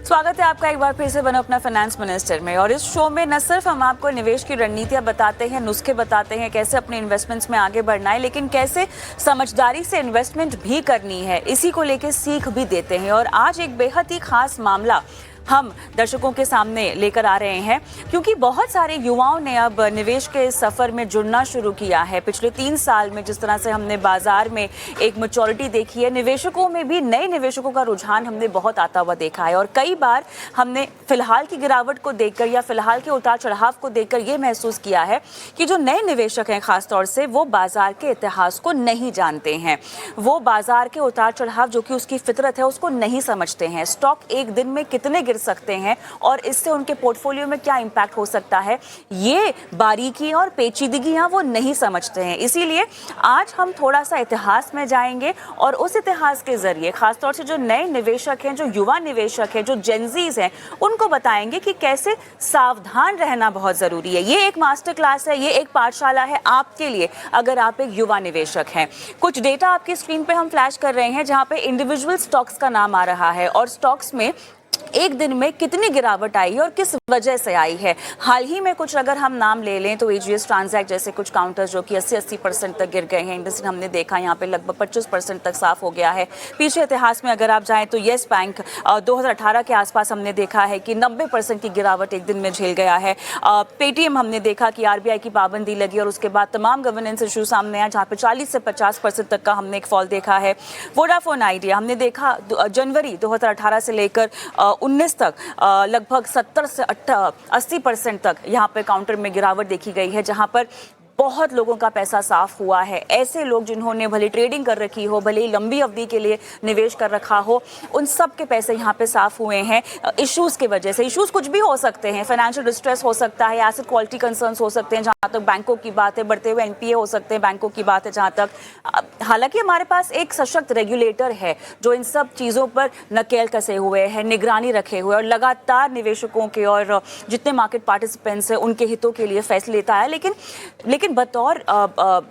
स्वागत है आपका एक बार फिर से बनो अपना फाइनेंस मिनिस्टर में। और इस शो में न सिर्फ हम आपको निवेश की रणनीतियां बताते हैं, नुस्खे बताते हैं कैसे अपने इन्वेस्टमेंट्स में आगे बढ़ना है, लेकिन कैसे समझदारी से इन्वेस्टमेंट भी करनी है, इसी को लेकर सीख भी देते हैं। और आज एक बेहद ही खास मामला हम दर्शकों के सामने लेकर आ रहे हैं, क्योंकि बहुत सारे युवाओं ने अब निवेश के सफ़र में जुड़ना शुरू किया है। पिछले 3 साल में जिस तरह से हमने बाजार में एक मैच्योरिटी देखी है, निवेशकों में भी नए निवेशकों का रुझान हमने बहुत आता हुआ देखा है। और कई बार हमने फिलहाल की गिरावट को देखकर या फिलहाल के उतार चढ़ाव को देखकर ये महसूस किया है कि जो नए निवेशक हैं खासतौर से, वो बाजार के इतिहास को नहीं जानते हैं, वो बाजार के उतार चढ़ाव जो कि उसकी फितरत है उसको नहीं समझते हैं। स्टॉक एक दिन में कितने गिर सकते हैं और इससे उनके पोर्टफोलियो में क्या इंपैक्ट हो सकता है, ये बारीकी और पेचीदगियां वो नहीं समझते हैं। इसीलिए आज हम थोड़ा सा इतिहास में जाएंगे और उस इतिहास के जरिए खासतौर से जो नए निवेशक हैं, जो युवा निवेशक हैं, जो जेनजीज हैं, उनको बताएंगे कि कैसे सावधान रहना बहुत जरूरी है। ये एक मास्टर क्लास है, ये एक पाठशाला है आपके लिए अगर आप एक युवा निवेशक हैं। कुछ डेटा आपकी स्क्रीन पे हम फ्लैश कर रहे हैं जहां पे इंडिविजुअल स्टॉक्स का नाम आ रहा है और स्टॉक्स में एक दिन में कितनी गिरावट आई है और किस वजह से आई है। हाल ही में कुछ अगर हम नाम ले लें तो एजीएस ट्रांजैक्ट जैसे कुछ काउंटर्स जो कि 80% तक गिर गए हैं। इंडस्ट्री हमने देखा यहाँ पे लगभग 25% तक साफ हो गया है। पीछे इतिहास में अगर आप जाएं तो येस बैंक 2018 के आसपास हमने देखा है कि 90% की गिरावट एक दिन में झेल गया है। पेटीएम हमने देखा कि आरबीआई की पाबंदी लगी और उसके बाद तमाम गवर्नेंस इशू सामने आया जहाँ पे 40 से 50% तक का हमने एक फॉल देखा है। वोडाफोन आइडिया हमने देखा जनवरी 2018 से लेकर 19 तक लगभग 70 से 80% तक यहाँ पे काउंटर में गिरावट देखी गई है, जहाँ पर बहुत लोगों का पैसा साफ हुआ है। ऐसे लोग जिन्होंने भले ट्रेडिंग कर रखी हो, भले ही लंबी अवधि के लिए निवेश कर रखा हो, उन सब के पैसे यहाँ पे साफ हुए हैं इश्यूज़ की वजह से। इश्यूज़ कुछ भी हो सकते हैं, फाइनेंशियल डिस्ट्रेस हो सकता है, एसेट क्वालिटी कंसर्न्स हो सकते हैं जहाँ तक बैंकों की बात है, बढ़ते हुए एनपीए हो सकते हैं बैंकों की बात है जहाँ तक। हालांकि हमारे पास एक सशक्त रेगुलेटर है जो इन सब चीज़ों पर नकेल कसे हुए है, निगरानी रखे हुए और लगातार निवेशकों के और जितने मार्केट पार्टिसिपेंट्स हैं उनके हितों के लिए फैसले लेता है। लेकिन बतौर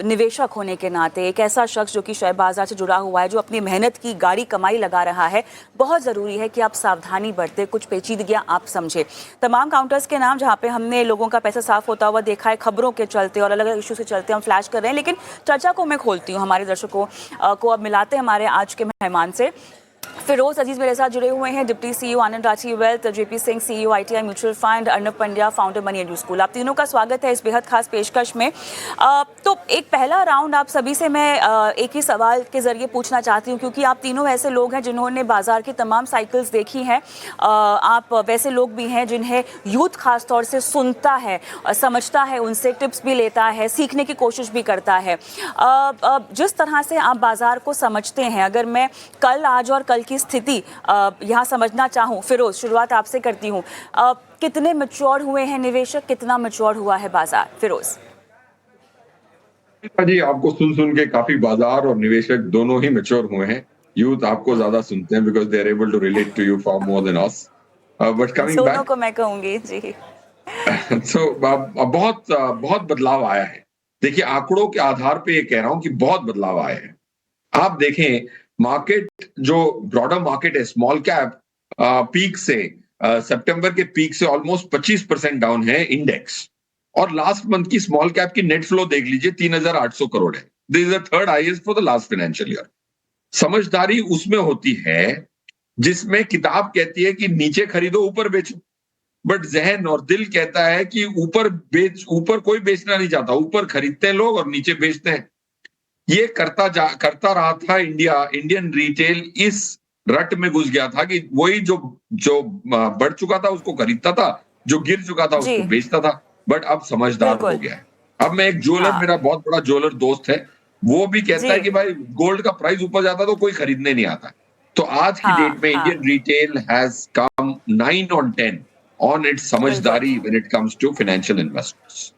निवेशक होने के नाते एक ऐसा शख्स जो कि शेयर बाजार से जुड़ा हुआ है, जो अपनी मेहनत की गाढ़ी कमाई लगा रहा है, बहुत ज़रूरी है कि आप सावधानी बरतें, कुछ पेचीदगियां आप समझें। तमाम काउंटर्स के नाम जहां पे हमने लोगों का पैसा साफ होता हुआ देखा है, खबरों के चलते और अलग अलग इशू के चलते हम फ्लैश कर रहे हैं। लेकिन चर्चा को मैं खोलती हूँ, हमारे दर्शकों को अब मिलाते हैं हमारे आज के मेहमान से। फिरोज अजीज मेरे साथ जुड़े हुए हैं, deputy CEO Anand Rathi wealth, JP Singh CEO ITI mutual fund, Arnab Pandya founder money edu school. आप तीनों का स्वागत है इस बेहद खास पेशकश में। तो एक पहला राउंड आप सभी से मैं एक ही सवाल के जरिए पूछना चाहती हूँ, क्योंकि आप तीनों ऐसे लोग हैं जिन्होंने बाजार की तमाम साइकिल्स देखी हैं। आप वैसे लोग भी हैं जिन्हें यूथ खास तौर से सुनता है, समझता है, उनसे टिप्स भी लेता है, सीखने की कोशिश भी करता है। जिस तरह से आप बाजार को समझते हैं, अगर मैं कल, आज और कल की स्थिति यहाँ समझना चाहूँ, फिरोज शुरुआत आपसे करती हूँ। कितने मैच्योर हुए हैं निवेशक, कितना मैच्योर हुआ है बाजार? फिरोज जी, आपको सुन के काफी बाजार और निवेशक दोनों ही मैच्योर हुए हैं। यूथ आपको ज्यादा सुनते हैं because they are able to relate to you for more than us. But coming back, दोनों को मैं कहूंगी जी। सो बहुत बदलाव आया है। देखिए, आंकड़ों के आधार पे ये कह रहा हूं कि बहुत बदलाव आया है। आप देखें, मार्केट जो ब्रॉडर मार्केट है, स्मॉल कैप पीक से सितंबर के पीक से ऑलमोस्ट 25% डाउन है इंडेक्स। और लास्ट मंथ की स्मॉल कैप की नेट फ्लो देख लीजिए, 3,800 करोड़ है। This is the third highest for the last financial year. समझदारी उसमें होती है जिसमें किताब कहती है कि नीचे खरीदो ऊपर बेचो, बट जहन और दिल कहता है कि ऊपर कोई बेचना नहीं चाहता, ऊपर खरीदते हैं लोग और नीचे बेचते हैं। ये करता रहा था इंडियन रिटेल। इस रट में घुस गया था कि वही जो बढ़ चुका था उसको खरीदता था, जो गिर चुका था उसको बेचता था। बट अब समझदार हो गया है। अब मैं एक ज्वेलर, मेरा बहुत बड़ा ज्वेलर दोस्त है, वो भी कहता है कि भाई गोल्ड का प्राइस ऊपर जाता तो कोई खरीदने नहीं आता। तो आज की डेट में Indian retail has come 9 on 10 on it's समझदारी when it comes to financial investments.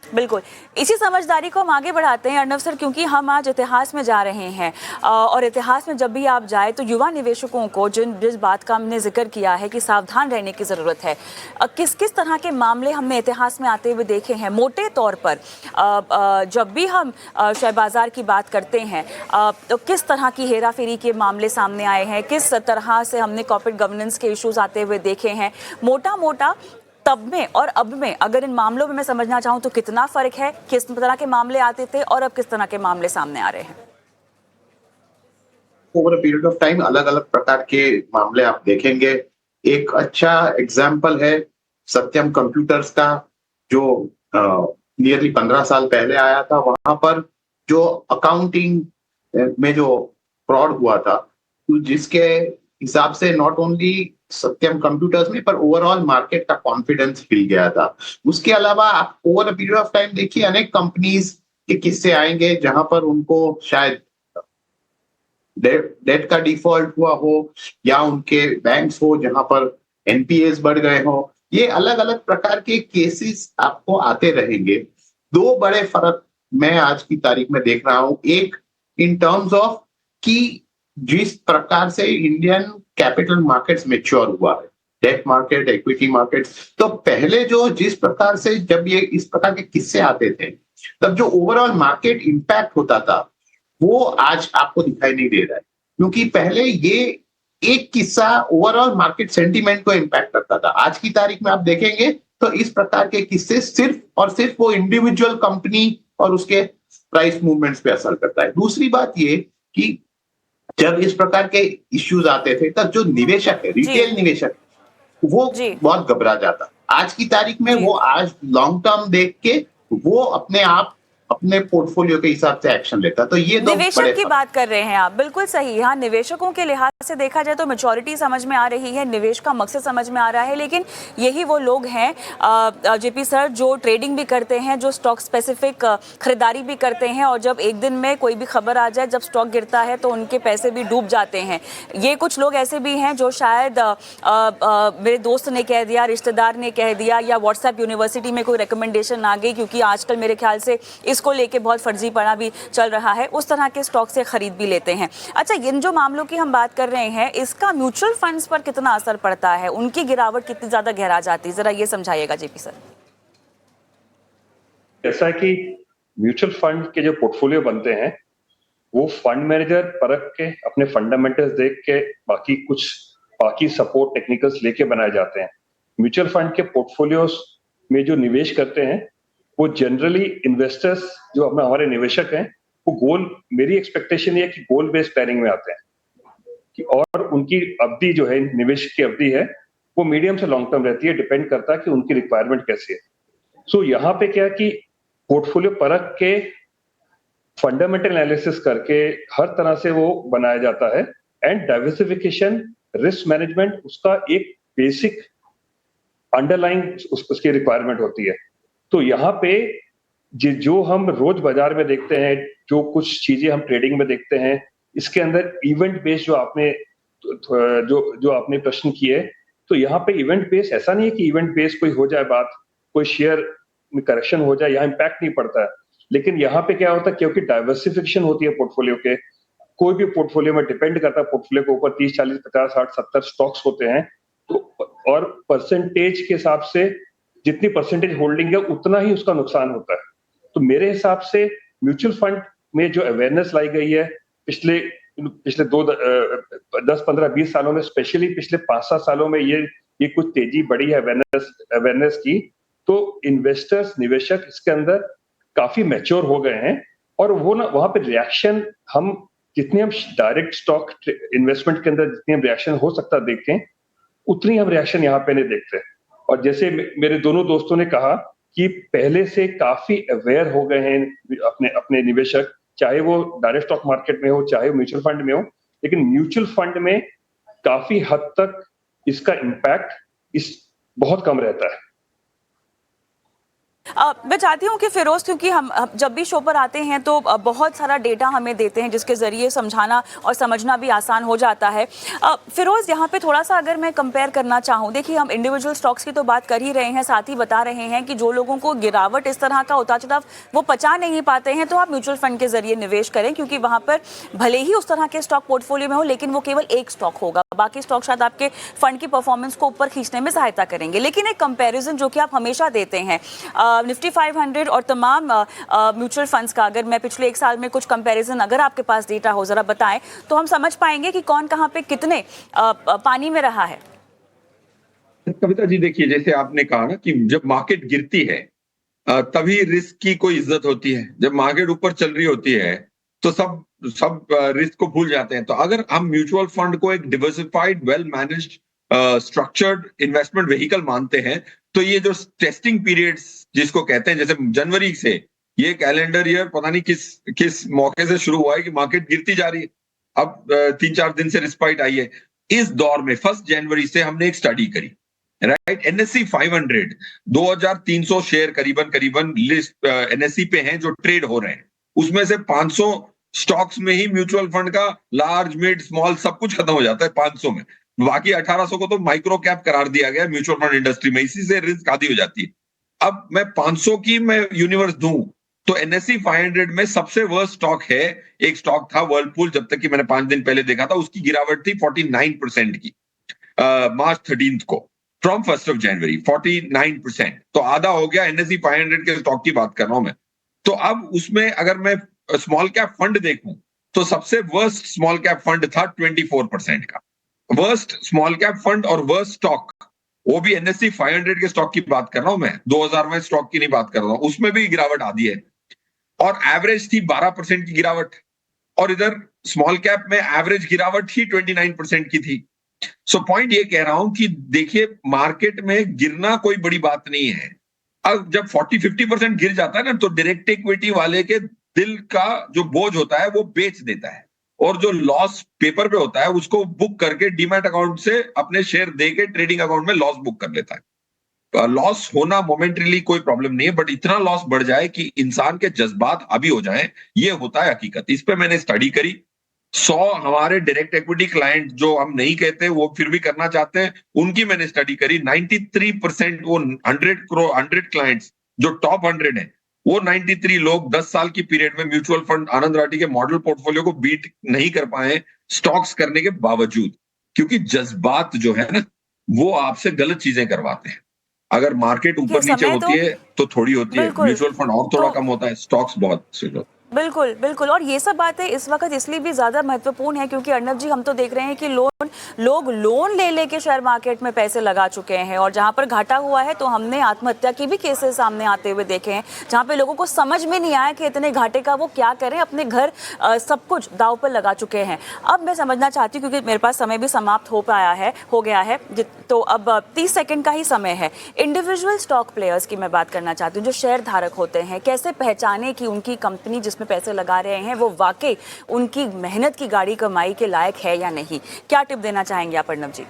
बिल्कुल, इसी समझदारी को हम आगे बढ़ाते हैं अर्नव सर, क्योंकि हम आज इतिहास में जा रहे हैं और इतिहास में जब भी आप जाए तो युवा निवेशकों को जिस बात का हमने जिक्र किया है कि सावधान रहने की ज़रूरत है, किस किस तरह के मामले हमने इतिहास में आते हुए देखे हैं। मोटे तौर पर जब भी हम शेयर बाज़ार की बात करते हैं तो किस तरह की हेरा फेरी के मामले सामने आए हैं, किस तरह से हमने कॉर्पोरेट गवर्नेंस के इश्यूज आते हुए देखे हैं। मोटा तब में और अब में अगर इन मामलों में मैं समझना चाहूं तो कितना फर्क है, किस तरह के मामले आते थे और अब किस तरह के मामले सामने आ रहे हैं। Over a period of time अलग अलग प्रकार के मामले आप देखेंगे। एक अच्छा एग्जाम्पल है सत्यम कंप्यूटर्स का, जो नियरली 15 साल पहले आया था। वहां पर जो अकाउंटिंग में जो फ्रॉड हुआ था, तो जिसके हिसाब से नॉट ओनली सत्यम कंप्यूटर्स में पर ओवरऑल मार्केट का कॉन्फिडेंस हिल गया था। उसके अलावा आप over a period of time देखिए, अनेक कंपनीज के किस्से आएंगे जहां पर उनको शायद डेट का डिफॉल्ट हुआ हो या उनके बैंक्स हो जहां पर एनपीएस बढ़ गए हो। ये अलग अलग प्रकार के केसेस आपको आते रहेंगे। दो बड़े फर्क मैं आज की तारीख में देख रहा हूं। एक इन टर्म्स ऑफ कि जिस प्रकार से इंडियन कैपिटल मार्केट्स मैच्योर हुआ है, डेट मार्केट, इक्विटी मार्केट, तो पहले जो जिस प्रकार से जब ये इस प्रकार के किस्से आते थे तब जो ओवरऑल मार्केट इंपैक्ट होता था वो आज आपको दिखाई नहीं दे रहा है, क्योंकि पहले ये एक किस्सा ओवरऑल मार्केट सेंटीमेंट को इंपैक्ट करता था। आज की तारीख में आप देखेंगे तो इस प्रकार के किस्से सिर्फ और सिर्फ वो इंडिविजुअल कंपनी और उसके प्राइस मूवमेंट्स पे असर करता है। दूसरी बात ये कि जब इस प्रकार के इश्यूज आते थे तब जो निवेशक है, रिटेल निवेशक, वो बहुत घबरा जाता। आज की तारीख में वो आज लॉन्ग टर्म देख के वो अपने आप अपने पोर्टफोलियो के हिसाब से एक्शन लेता। तो ये निवेशक की बात कर रहे हैं आप, बिल्कुल सही। यहाँ निवेशकों के लिहाज से देखा जाए तो मैच्योरिटी समझ में आ रही है, निवेश का मकसद समझ में आ रहा है, लेकिन यही वो लोग हैं जेपी सर जो ट्रेडिंग भी करते हैं, जो स्टॉक स्पेसिफिक खरीदारी भी करते हैं, और जब एक दिन में कोई भी खबर आ जाए, जब स्टॉक गिरता है तो उनके पैसे भी डूब जाते हैं। ये कुछ लोग ऐसे भी हैं जो शायद मेरे दोस्त ने कह दिया, रिश्तेदार ने कह दिया, या व्हाट्सएप यूनिवर्सिटी में कोई रिकमेंडेशन आ गई, क्योंकि आजकल मेरे ख्याल से इसको लेके बहुत फर्जीपना भी चल रहा है, उस तरह के स्टॉक से खरीद भी लेते हैं। अच्छा, इन जो मामलों की हम बात कर रहे हैं, इसका म्यूचुअल फंड्स पर कितना असर पड़ता है, उनकी गिरावट कितनी ज्यादा गहरा जाती है, जरा ये समझाइएगा जेपी सर। ऐसा है कि म्यूचुअल फंड के जो पोर्टफोलियो बनते हैं वो फंड मैनेजर परख के अपने फंडामेंटल्स देख के बाकी सपोर्ट टेक्निकल्स लेके बनाए जाते हैं। म्यूचुअल फंड के पोर्टफोलियोज में जो निवेश करते हैं वो जनरली इन्वेस्टर्स जो हमारे निवेशक हैं वो मेरी एक्सपेक्टेशन ये है कि गोल बेस्ड प्लानिंग में आते हैं और उनकी अवधि जो है, निवेश की अवधि है, वो मीडियम से लॉन्ग टर्म रहती है। डिपेंड करता है कि उनकी रिक्वायरमेंट कैसी है। सो यहाँ पे क्या कि पोर्टफोलियो परख के फंडामेंटल एनालिसिस करके हर तरह से वो बनाया जाता है। एंड डाइवर्सिफिकेशन, रिस्क मैनेजमेंट, उसका एक बेसिक अंडरलाइंग उसकी रिक्वायरमेंट होती है। तो यहाँ पे जो हम रोज बाजार में देखते हैं, जो कुछ चीजें हम ट्रेडिंग में देखते हैं, इसके अंदर इवेंट बेस्ड जो आपने प्रश्न किए, तो यहाँ पे इवेंट बेस्ड ऐसा नहीं है कि इवेंट बेस्ड कोई हो जाए बात, कोई शेयर में करेक्शन हो जाए, यहाँ इंपैक्ट नहीं पड़ता है। लेकिन यहाँ पे क्या होता है, क्योंकि डाइवर्सिफिकेशन होती है पोर्टफोलियो के, कोई भी पोर्टफोलियो में डिपेंड करता है, पोर्टफोलियो के ऊपर 30, 40, 50, 60, 70 स्टॉक्स होते हैं, तो और परसेंटेज के हिसाब से जितनी परसेंटेज होल्डिंग है उतना ही उसका नुकसान होता है। तो मेरे हिसाब से म्यूचुअल फंड में जो अवेयरनेस लाई गई है पिछले 10, 15, 20 सालों में, स्पेशली पिछले 5-7 सालों में ये कुछ तेजी बढ़ी है अवेयरनेस की। तो इन्वेस्टर्स, निवेशक इसके अंदर काफी मैच्योर हो गए हैं, और वो ना वहां पे रिएक्शन हम डायरेक्ट स्टॉक इन्वेस्टमेंट के अंदर जितनी हम रिएक्शन हो सकता देखते हैं, उतनी हम रिएक्शन यहाँ पे नहीं देखते। और जैसे मेरे दोनों दोस्तों ने कहा कि पहले से काफी अवेयर हो गए हैं अपने निवेशक, चाहे वो डायरेक्ट स्टॉक मार्केट में हो, चाहे वो म्यूचुअल फंड में हो, लेकिन म्यूचुअल फंड में काफी हद तक इसका इम्पैक्ट बहुत कम रहता है। मैं चाहती हूँ कि फिरोज, क्योंकि हम जब भी शो पर आते हैं तो बहुत सारा डेटा हमें देते हैं जिसके ज़रिए समझाना और समझना भी आसान हो जाता है। फिरोज, यहाँ पे थोड़ा सा अगर मैं कंपेयर करना चाहूँ, देखिए हम इंडिविजुअल स्टॉक्स की तो बात कर ही रहे हैं, साथ ही बता रहे हैं कि जो लोगों को गिरावट इस तरह का उतार चढ़ाव वो पचा नहीं पाते हैं तो आप म्यूचुअल फंड के जरिए निवेश करें, क्योंकि वहाँ पर भले ही उस तरह के स्टॉक पोर्टफोलियो में हो लेकिन वो केवल एक स्टॉक होगा, बाकी स्टॉक शायद आपके फंड की परफॉर्मेंस को ऊपर खींचने में सहायता करेंगे। लेकिन एक कंपैरिजन जो कि आप हमेशा देते हैं निफ्टी 500 और तमाम म्यूचुअल फंड्स का, अगर मैं पिछले एक साल में कुछ कंपैरिजन, अगर आपके पास डेटा हो जरा बताएं तो हम समझ पाएंगे कि कौन कहां पे कितने पानी में रहा है। कविता जी, देखिए जैसे आपने कहा ना कि जब मार्केट गिरती है तभी रिस्क की कोई इज्जत होती है, जब मार्केट ऊपर चल रही होती है तो सब सब रिस्क को भूल जाते हैं। तो अगर हम म्यूचुअल फंड को एक diversified well managed structured investment vehicle मानते हैं तो ये जो टेस्टिंग पीरियड्स जिसको कहते हैं, जैसे जनवरी से ये कैलेंडर ईयर पता नहीं किस किस मौके से शुरू हुआ है कि मार्केट गिरती जा रही है, अब 3-4 दिन से रिस्पाइट आई है। इस दौर में 1 जनवरी से हमने एक स्टडी करी, राइट, एनएससी 500 2300 शेयर करीबन लिस्ट एनएससी पे हैं जो ट्रेड हो रहे हैं, उसमें से 500 स्टॉक्स में ही म्यूचुअल फंड का लार्ज मिड स्मॉल सब कुछ खत्म हो जाता है 500 में, बाकी 1800 को तो माइक्रो कैप करार दिया गया म्यूचुअल फंड इंडस्ट्री में, इसी से रिस्क आधी हो जाती है। अब मैं 500 की मैं यूनिवर्स दूं तो एनएससी 500 में सबसे वर्स्ट स्टॉक है, एक स्टॉक था वर्लपूल, जब तक कि मैंने 5 दिन पहले देखा था उसकी गिरावट थी 49% की मार्च 13 को, फ्रॉम 1 जनवरी 49%, तो आधा हो गया। एनएससी 500 के स्टॉक की बात कर रहा हूं मैं। तो अब उसमें अगर मैं स्मॉल कैप फंड देखूं तो सबसे वर्स्ट स्मॉल कैप फंड था 24% का, वर्स्ट स्मॉल कैप फंड और वर्स्ट स्टॉक, वो भी एनएससी 500 के स्टॉक की बात कर रहा हूं मैं, 2000 में स्टॉक की नहीं बात कर रहा हूं, उसमें भी गिरावट आती है और एवरेज थी 12% की गिरावट, और इधर स्मॉल कैप में एवरेज गिरावट ही 29% की थी। सो पॉइंट ये कह रहा हूं कि देखिए मार्केट में गिरना कोई बड़ी बात नहीं है। अब जब 40-50% गिर जाता है ना तो डायरेक्ट इक्विटी वाले के दिल का जो बोझ होता है वो बेच देता है, और जो लॉस पेपर पे होता है उसको बुक करके डीमैट अकाउंट से अपने शेयर दे के ट्रेडिंग अकाउंट में लॉस बुक कर लेता है। लॉस होना मोमेंटरीली कोई प्रॉब्लम नहीं है, बट इतना लॉस बढ़ जाए कि इंसान के जज्बात हावी हो जाए, ये होता है हकीकत। इस पे मैंने स्टडी करी, 100 हमारे डायरेक्ट इक्विटी क्लाइंट जो हम नहीं कहते वो फिर भी करना चाहते हैं, उनकी मैंने स्टडी करी, 93% वो 100 क्लाइंट्स जो टॉप 100 है, वो 93 लोग 10 साल की पीरियड में म्यूचुअल फंड आनंद राठी के मॉडल पोर्टफोलियो को बीट नहीं कर पाए स्टॉक्स करने के बावजूद, क्योंकि जज्बात जो है ना वो आपसे गलत चीजें करवाते हैं। अगर मार्केट ऊपर नीचे होती है तो थोड़ी होती है, म्यूचुअल फंड और थोड़ा कम होता है, स्टॉक्स बहुत से। बिल्कुल बिल्कुल, और ये सब बातें इस वक्त इसलिए भी ज़्यादा महत्वपूर्ण है क्योंकि अर्नब जी हम तो देख रहे हैं कि लोग लोन ले लेके शेयर मार्केट में पैसे लगा चुके हैं, और जहां पर घाटा हुआ है तो हमने आत्महत्या की भी केसेस सामने आते हुए देखे हैं, जहां पे लोगों को समझ में नहीं आया कि इतने घाटे का वो क्या करें, अपने घर सब कुछ दांव पर लगा चुके हैं। अब मैं समझना चाहती हूँ क्योंकि मेरे पास समय भी समाप्त हो गया है, तो अब 30 सेकेंड का ही समय है। इंडिविजुअल स्टॉक प्लेयर्स की मैं बात करना चाहती हूँ, जो शेयर धारक होते हैं, कैसे पहचाने कि उनकी कंपनी जिसमें पैसे लगा रहे हैं वो वाकई उनकी मेहनत की गाड़ी कमाई के लायक है या नहीं? क्या टिप देना चाहेंगे आप अर्नब जी?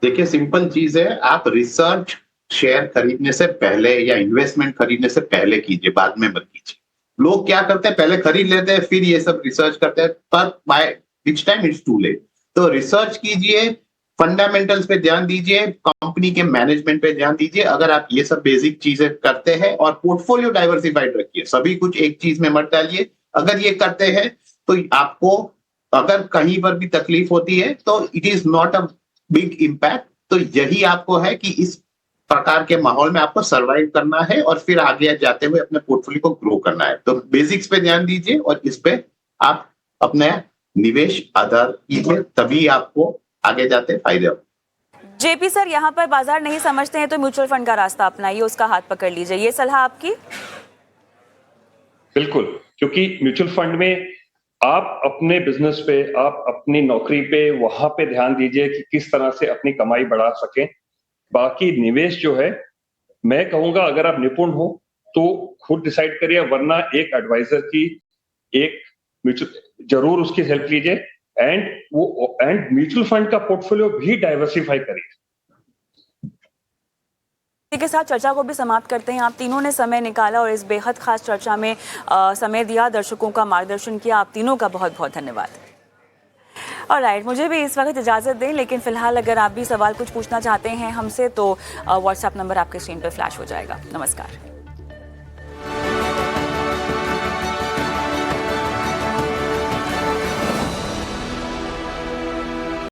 देखिए सिंपल चीज है, आप रिसर्च शेयर खरीदने से पहले या इन्वेस्टमेंट खरीदने से पहले कीजिए, बाद में मत कीजिए। लोग क्या करते हैं, पहले खरीद लेते हैं फिर ये सब रिसर्च करते हैं, पर by which time it's too late. तो रिसर्च कीजिए, फंडामेंटल्स पे ध्यान दीजिए, कंपनी के मैनेजमेंट पे ध्यान दीजिए। अगर आप ये सब बेसिक चीजें करते हैं और पोर्टफोलियो डाइवर्सिफाइड रखिए, सभी कुछ एक चीज में मत डालिए, अगर ये करते हैं तो आपको अगर कहीं पर भी तकलीफ होती है तो it is not a big impact. तो यही आपको है कि इस प्रकार के माहौल में आपको सरवाइव करना है और फिर आगे जाते हुए अपने पोर्टफोलियो को ग्रो करना है। तो बेसिक्स पे ध्यान दीजिए और इस पे आप अपने निवेश आधार कीजिए, तभी आपको आगे जाते फायदे हो। जेपी सर, यहाँ पर बाजार नहीं समझते हैं तो म्यूचुअल फंड का रास्ता अपनाइए, उसका हाथ पकड़ लीजिए, ये सलाह आपकी? बिल्कुल, क्योंकि म्यूचुअल फंड में आप अपने बिजनेस पे, आप अपनी नौकरी पे, वहां पे ध्यान दीजिए कि किस तरह से अपनी कमाई बढ़ा सकें। बाकी निवेश जो है, मैं कहूंगा अगर आप निपुण हो तो खुद डिसाइड करिए, वरना एक एडवाइजर की, एक म्यूचुअल जरूर उसकी हेल्प लीजिए, एंड म्यूचुअल फंड का पोर्टफोलियो भी डाइवर्सिफाई करिए। इसी के साथ चर्चा को भी समाप्त करते हैं। आप तीनों ने समय निकाला और इस बेहद खास चर्चा में समय दिया, दर्शकों का मार्गदर्शन किया। आप तीनों का बहुत बहुत धन्यवाद। ऑलराइट, मुझे भी इस वक्त इजाज़त दें, लेकिन फिलहाल अगर आप भी सवाल कुछ पूछना चाहते हैं हमसे तो व्हाट्सएप नंबर आपके स्क्रीन पर फ्लैश हो जाएगा। नमस्कार।